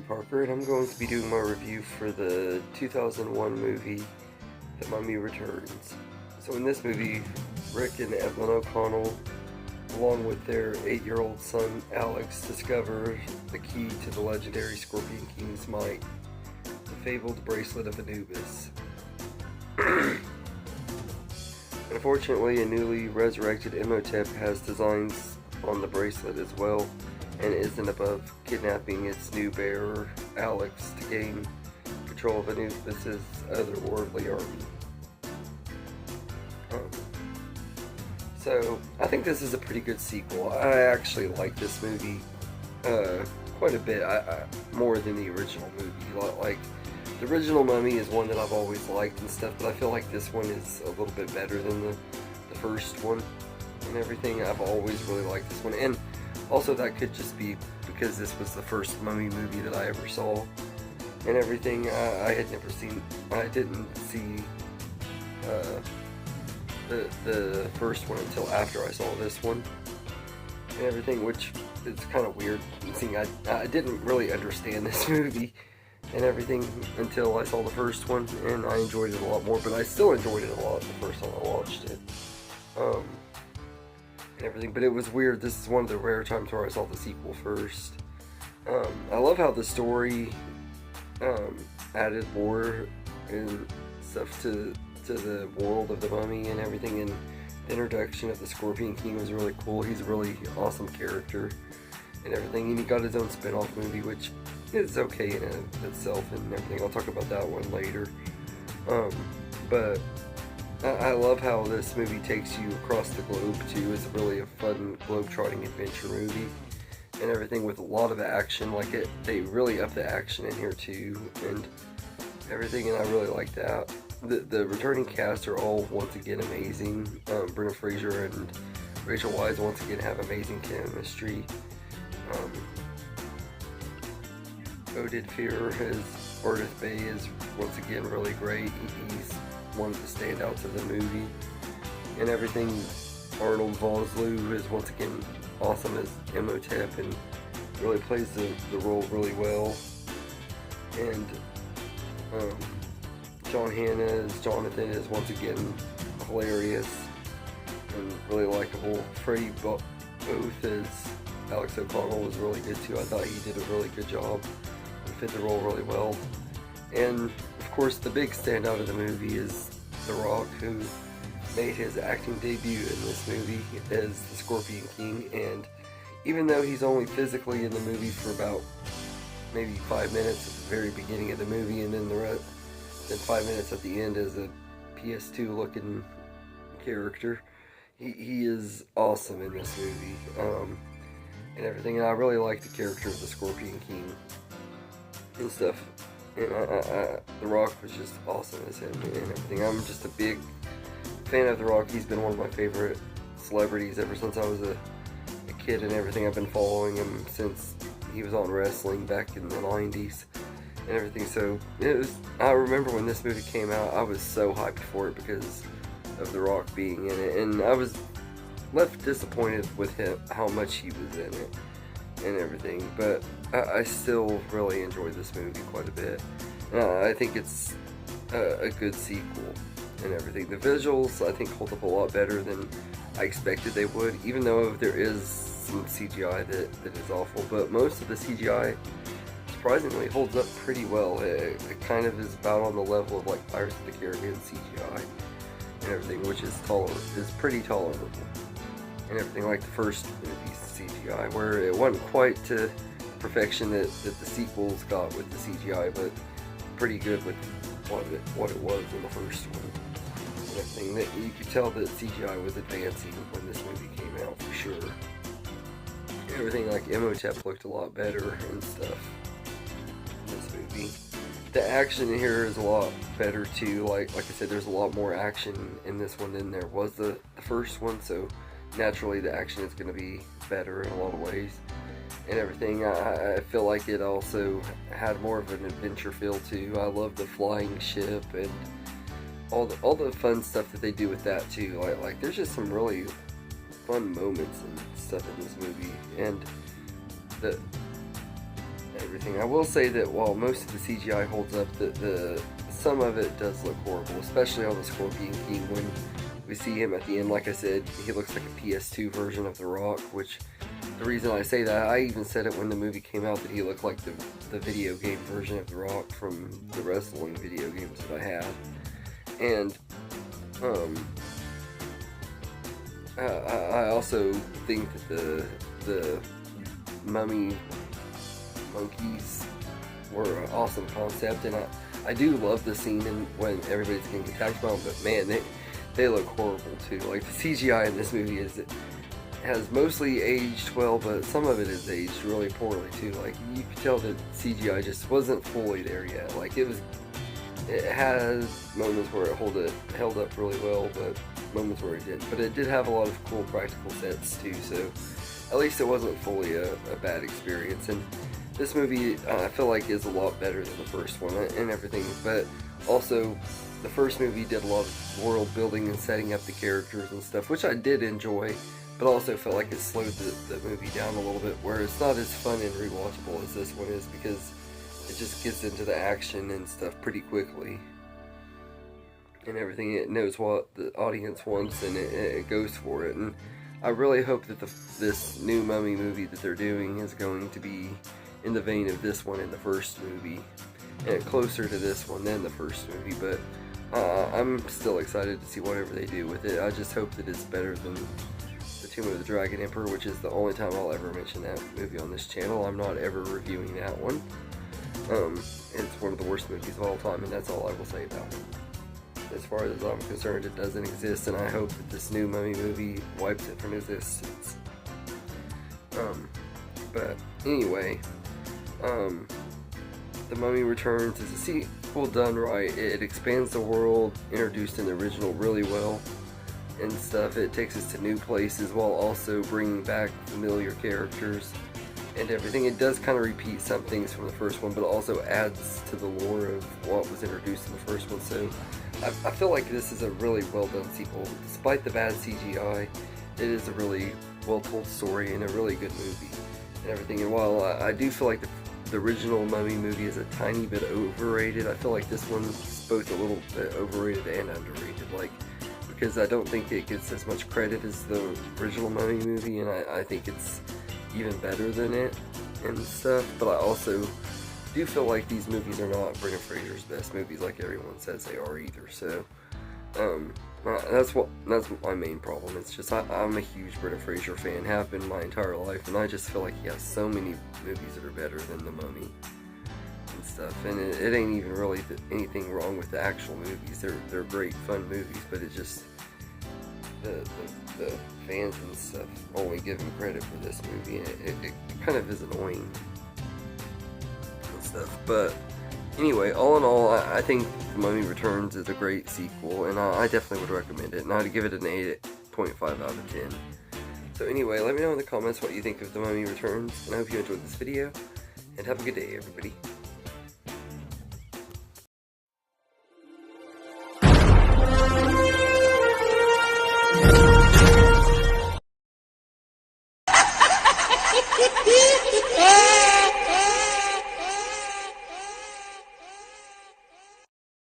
Parker, and I'm going to be doing my review for the 2001 movie, The Mummy Returns. So in this movie, Rick and Evelyn O'Connell, along with their 8-year-old son Alex, discover the key to the legendary Scorpion King's might, the fabled Bracelet of Anubis. Unfortunately, a newly resurrected Imhotep has designs on the bracelet as well, and isn't above kidnapping its new bearer, Alex, to gain control of Anubis' otherworldly army. So, I think this is a pretty good sequel. I actually like this movie quite a bit, more than the original movie. Like, the original Mummy is one that I've always liked and stuff, but I feel like this one is a little bit better than the first one and everything. I've always really liked this one, and also that could just be because this was the first Mummy movie that I ever saw and everything. I didn't see the first one until after I saw this one and everything, which is kind of weird. Seeing I didn't really understand this movie and everything until I saw the first one, and I enjoyed it a lot more, but I still enjoyed it a lot the first time I watched it. And everything, but it was weird. This is one of the rare times where I saw the sequel first. I love how the story added more and stuff to the world of the Mummy and everything, and the introduction of the Scorpion King was really cool. He's a really awesome character and everything, and he got his own spin-off movie, which is okay in itself and everything. I'll talk about that one later. But I love how this movie takes you across the globe too. It's really a fun globe-trotting adventure movie and everything, with a lot of action. They really up the action in here too and everything, and I really like that. The returning cast are all once again amazing. Brendan Fraser and Rachel Weisz once again have amazing chemistry. Oded Fehr as Ardith Bey is once again really great. He's one of the standouts of the movie and everything. Arnold Vosloo is once again awesome as Imhotep and really plays the role really well. And John Hannah as Jonathan is once again hilarious and really likable. Freddie Booth as Alex O'Connell was really good too. I thought he did a really good job and fit the role really well. And of course, the big standout of the movie is The Rock, who made his acting debut in this movie as the Scorpion King. And even though he's only physically in the movie for about maybe 5 minutes at the very beginning of the movie, and then then 5 minutes at the end as a PS2 looking character, he is awesome in this movie and everything. And I really like the character of the Scorpion King and stuff. And The Rock was just awesome as him and everything. I'm just a big fan of The Rock. He's been one of my favorite celebrities ever since I was a kid and everything. I've been following him since he was on wrestling back in the 90s and everything. So I remember when this movie came out, I was so hyped for it because of The Rock being in it, and I was left disappointed with him, how much he was in it and everything, but I still really enjoyed this movie quite a bit. I think it's a good sequel and everything. The visuals, I think, hold up a lot better than I expected they would, even though there is some CGI that is awful, but most of the CGI surprisingly holds up pretty well. It kind of is about on the level of like Pirates of the Caribbean CGI and everything, which is pretty tolerable and everything, like the first movie's CGI, where it wasn't quite to perfection that the sequels got with the CGI, but pretty good with what it was in the first one and everything. That you could tell that CGI was advancing when this movie came out for sure. Everything, like Imhotep looked a lot better and stuff in this movie. The action in here is a lot better too. Like I said, there's a lot more action in this one than there was the first one, so naturally the action is going to be better in a lot of ways and everything. I feel like it also had more of an adventure feel too. I love the flying ship and all the fun stuff that they do with that too. Like there's just some really fun moments and stuff in this movie, and everything. I will say that while most of the CGI holds up, the some of it does look horrible, especially on the Scorpion King when we see him at the end. Like I said, he looks like a PS2 version of The Rock, which the reason I say that, I even said it when the movie came out that he looked like the video game version of The Rock from the wrestling video games that I had. And I also think that the mummy monkeys were an awesome concept, and I do love the scene when everybody's getting attacked by them, but man, they look horrible too. Like, the CGI in this movie has mostly aged well, but some of it is aged really poorly too. Like, you could tell that CGI just wasn't fully there yet. Like, it had moments where it held up really well, but moments where it didn't. But it did have a lot of cool practical sets too, so at least it wasn't fully a bad experience. And this movie, I feel like, is a lot better than the first one and everything, but also the first movie did a lot of world building and setting up the characters and stuff, which I did enjoy, but also felt like it slowed the movie down a little bit, where it's not as fun and rewatchable as this one is, because it just gets into the action and stuff pretty quickly and everything. It knows what the audience wants, and it goes for it. And I really hope that this new Mummy movie that they're doing is going to be in the vein of this one in the first movie, and closer to this one than the first movie. But I'm still excited to see whatever they do with it. I just hope that it's better than The Tomb of the Dragon Emperor, which is the only time I'll ever mention that movie on this channel. I'm not ever reviewing that one. It's one of the worst movies of all time, and that's all I will say about it. As far as I'm concerned, it doesn't exist, and I hope that this new Mummy movie wipes it from existence. But anyway, The Mummy Returns is a sequel done right. It expands the world introduced in the original really well and stuff. It takes us to new places while also bringing back familiar characters and everything. It does kind of repeat some things from the first one, but also adds to the lore of what was introduced in the first one. So I feel like this is a really well done sequel. Despite the bad CGI, it is a really well told story and a really good movie and everything. And while I do feel like the original Mummy movie is a tiny bit overrated, I feel like this one's both a little bit overrated and underrated. Like, because I don't think it gets as much credit as the original Mummy movie, and I think it's even better than it and stuff. But I also do feel like these movies are not Brendan Fraser's best movies like everyone says they are either. So that's my main problem. It's just I'm a huge Brendan Fraser fan, have been my entire life, and I just feel like he has so many movies that are better than The Mummy and stuff. And it ain't even really anything wrong with the actual movies. They're great fun movies, but it just the fans and stuff only give him credit for this movie, and it kind of is annoying and stuff. But anyway, all in all, I think The Mummy Returns is a great sequel, and I definitely would recommend it, and I'd give it an 8.5 out of 10. So anyway, let me know in the comments what you think of The Mummy Returns, and I hope you enjoyed this video, and have a good day, everybody.